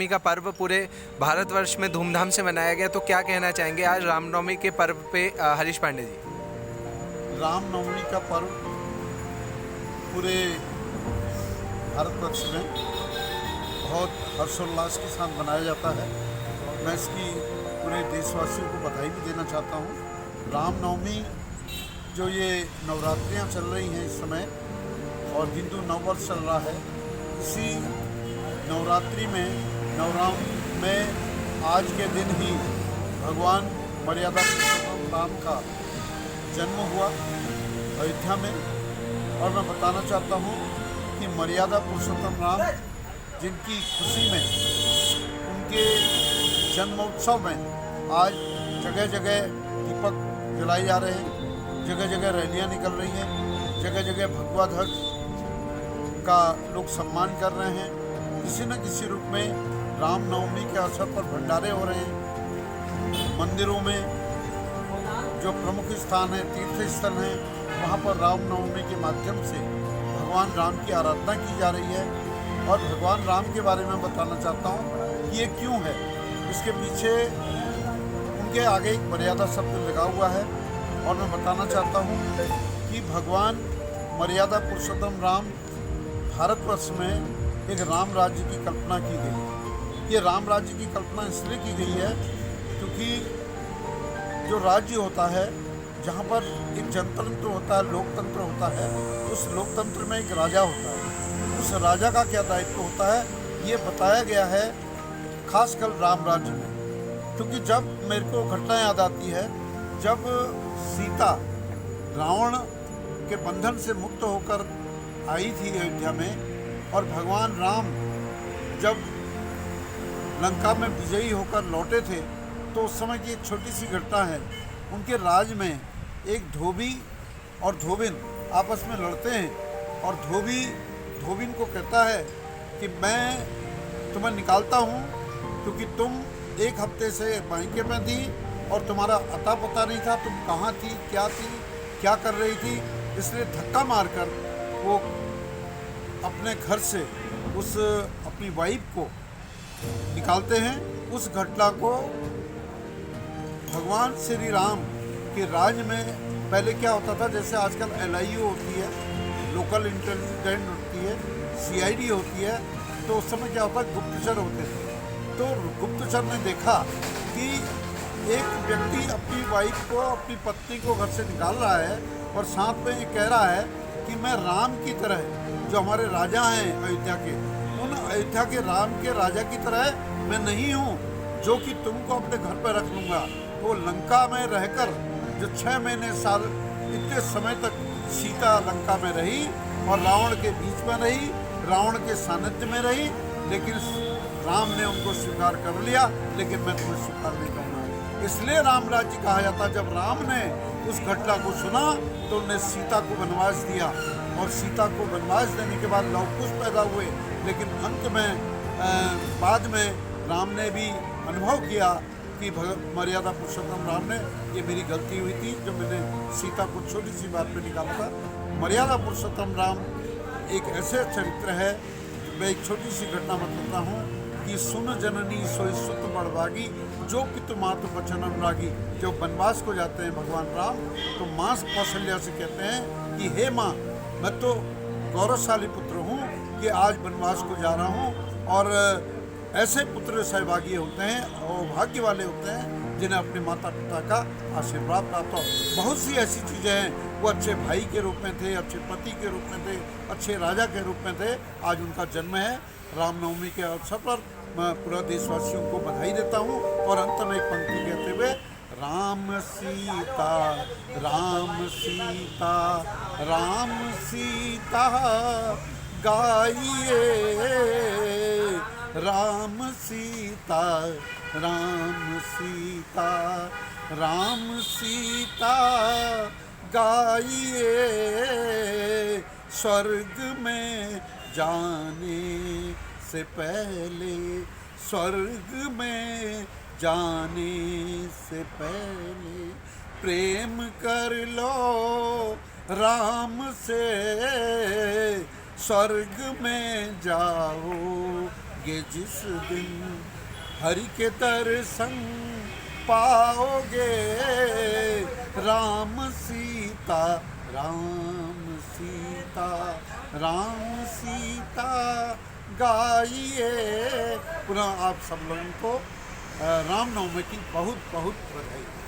रामनवमी का पर्व पूरे भारतवर्ष में धूमधाम से मनाया गया, तो क्या कहना चाहेंगे आज रामनवमी के पर्व पे हरीश पांडे जी? रामनवमी का पर्व पूरे भारतवर्ष में बहुत हर्षोल्लास के साथ मनाया जाता है। मैं इसकी पूरे देशवासियों को बधाई भी देना चाहता हूँ। रामनवमी जो ये नवरात्रियाँ चल रही हैं इस समय और हिंदू नववर्ष चल रहा है, इसी नवरात्रि में नवराम में आज के दिन ही भगवान मर्यादा पुरुषोत्तम राम का जन्म हुआ अयोध्या में। और मैं बताना चाहता हूँ कि मर्यादा पुरुषोत्तम राम जिनकी खुशी में उनके जन्मोत्सव में आज जगह जगह दीपक जलाए जा रहे हैं, जगह जगह रैलियाँ निकल रही हैं, जगह जगह भगवा ध्वज का लोग सम्मान कर रहे हैं। किसी न किसी रूप में रामनवमी के अवसर पर भंडारे हो रहे हैं। मंदिरों में जो प्रमुख स्थान है, तीर्थ स्थल हैं, वहाँ पर रामनवमी के माध्यम से भगवान राम की आराधना की जा रही है। और भगवान राम के बारे में बताना चाहता हूँ कि ये क्यों है। इसके पीछे उनके आगे एक मर्यादा शब्द लगा हुआ है। और मैं बताना चाहता हूँ कि भगवान मर्यादा पुरुषोत्तम राम भारतवर्ष में एक राम राज्य की कल्पना की गई। ये राम राज्य की कल्पना इसलिए की गई है क्योंकि जो राज्य होता है, जहाँ पर एक जनतंत्र होता है, लोकतंत्र होता है, उस लोकतंत्र में एक राजा होता है। उस राजा का क्या दायित्व होता है, ये बताया गया है खासकर राम राज्य में। क्योंकि जब मेरे को घटना याद आती है, जब सीता रावण के बंधन से मुक्त होकर आई थी अयोध्या में, और भगवान राम जब लंका में विजयी होकर लौटे थे, तो उस समय की एक छोटी सी घटना है। उनके राज में एक धोबी और धोबिन आपस में लड़ते हैं और धोबी धोबिन को कहता है कि मैं तुम्हें निकालता हूँ क्योंकि तुम एक हफ्ते से मायके में थी और तुम्हारा अता पता नहीं था, तुम कहाँ थी, क्या कर रही थी। इसलिए धक्का मारकर वो अपने घर से उस अपनी वाइफ को निकालते हैं। उस घटना को भगवान श्री राम के राज में पहले क्या होता था, जैसे आजकल LIU होती है, लोकल इंटेलिजेंस होती है, CID होती है, तो उस समय क्या होता है, गुप्तचर होते थे। तो गुप्तचर ने देखा कि एक व्यक्ति अपनी वाइफ को, अपनी पत्नी को घर से निकाल रहा है और साथ में ये कह रहा है कि मैं राम की तरह, जो हमारे राजा हैं अयोध्या के, उन अयोध्या के राम के राजा की तरह मैं नहीं हूँ जो कि तुमको अपने घर पर रख लूँगा। वो लंका में रहकर जो 6 महीने साल इतने समय तक सीता लंका में रही और रावण के बीच में रही, रावण के सानिध्य में रही, लेकिन राम ने उनको स्वीकार कर लिया, लेकिन मैं तुम्हें स्वीकार नहीं करूँगा। इसलिए राम राज्य कहा जाता। जब राम ने उस घटना को सुना तो उन्होंने सीता को वनवास दिया और सीता को वनवास देने के बाद लव कुश पैदा हुए। लेकिन अंत में बाद में राम ने भी अनुभव किया कि मर्यादा पुरुषोत्तम राम ने, ये मेरी गलती हुई थी जो मैंने सीता को छोटी सी बात पे निकाला था। मर्यादा पुरुषोत्तम राम एक ऐसे चरित्र है। मैं एक छोटी सी घटना बताता हूँ कि सुन जननी सोई सुत बड़भागी, जो पितु मातु बचन अनुरागी। जब वनवास को जाते हैं भगवान राम, तो माँ कौशल्या से कहते हैं कि हे माँ, मैं तो गौरवशाली पुत्र हूँ कि आज वनवास को जा रहा हूँ। और ऐसे पुत्र सहभागी होते हैं और भाग्य वाले होते हैं जिन्हें अपने माता पिता का आशीर्वाद प्राप्त हो। बहुत सी ऐसी चीज़ें हैं। वो अच्छे भाई के रूप में थे, अच्छे पति के रूप में थे, अच्छे राजा के रूप में थे। आज उनका जन्म है। रामनवमी के अवसर पर मैं पूरा देशवासियों को बधाई देता हूँ। और अंत में एक पंक्ति कहते हुए, राम सीता राम सीता राम सीता गाइए, राम सीता राम सीता राम सीता गाइए, स्वर्ग में जाने से पहले, स्वर्ग में जाने से पहले प्रेम कर लो राम से, स्वर्ग में जाओ ये जिस दिन हरि के दर्शन पाओगे, राम सीता राम सीता राम सीता गाइए। पुनः आप सब लोगों को रामनवमी की बहुत बहुत बधाई।